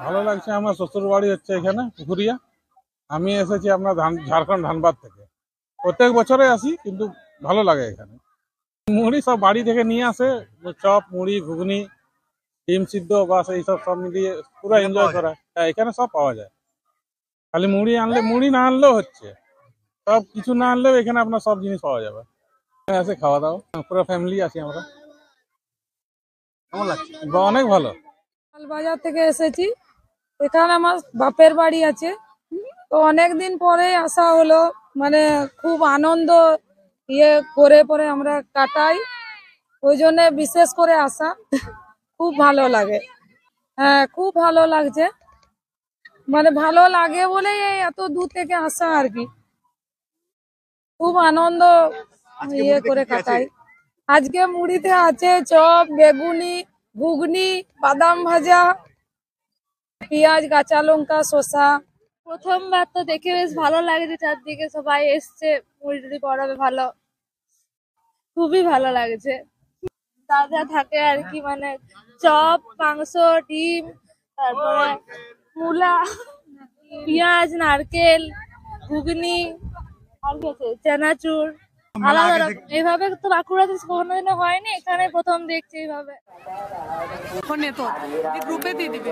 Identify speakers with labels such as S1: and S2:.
S1: ভালো লাগছে। আমার শ্বশুর বাড়ি হচ্ছে এখানে পুকুরিয়া। আমি এসেছি আপনার ঝাড়খণ্ড ধানবাদ থেকে। প্রত্যেক বছরে আসি, কিন্তু ভালো লাগে এখানে। মুড়ি সব বাড়ি থেকে নিয়ে আসে, চপ মুড়ি ঘুগনি ডিম সিদ্ধ বাস এইসব সব মিলিয়ে পুরো এনজয় করা। হ্যাঁ, এখানে সব পাওয়া যায়। খালি মুড়ি আনলে, মুড়ি না আনলেও হচ্ছে, সব কিছু না আনলেও এখানে আপনার সব জিনিস পাওয়া যাবে। এসে খাওয়া দাওয়া পুরো ফ্যামিলি আছি আমরা। কেমন লাগছে? অনেক ভালো।
S2: বাজার থেকে এসেছি, এখানে আমার বাপের বাড়ি আছে, তো অনেকদিন পরে আসা হলো। মানে খুব আনন্দ করে পরে আমরা কাটাই, ওই জন্য বিশেষ করে আসা। খুব ভালো লাগে। হ্যাঁ, খুব ভালো লাগছে। মানে ভালো লাগে বলেই এত দূর থেকে আসা আর কি। খুব আনন্দ করে কাটাই। আজকে মুড়িতে আছে চপ, বেগুনি, ঘুগনি, বাদাম ভাজা, পেঁয়াজ, কাঁচা লঙ্কা, শসা।
S3: প্রথমবার তো দেখে বেশ ভালো লাগছে, চারদিকে সবাই এসছে, মুড়ি টুড়ি পড়াবে ভালো, খুবই ভালো লাগছে। যা থাকে আর কি, মানে চপ, মাংস, ডিম, তারপরে মূলা, পেঁয়াজ, নারকেল, ঘুগনি, আর কি আছে, চানাচুর, আলাদা রকম। এইভাবে তো বাঁকুড়াতে কোনোদিনও হয়নি, এখানে প্রথম দেখছি এইভাবে।
S2: গ্রুপে দিয়ে দিবে।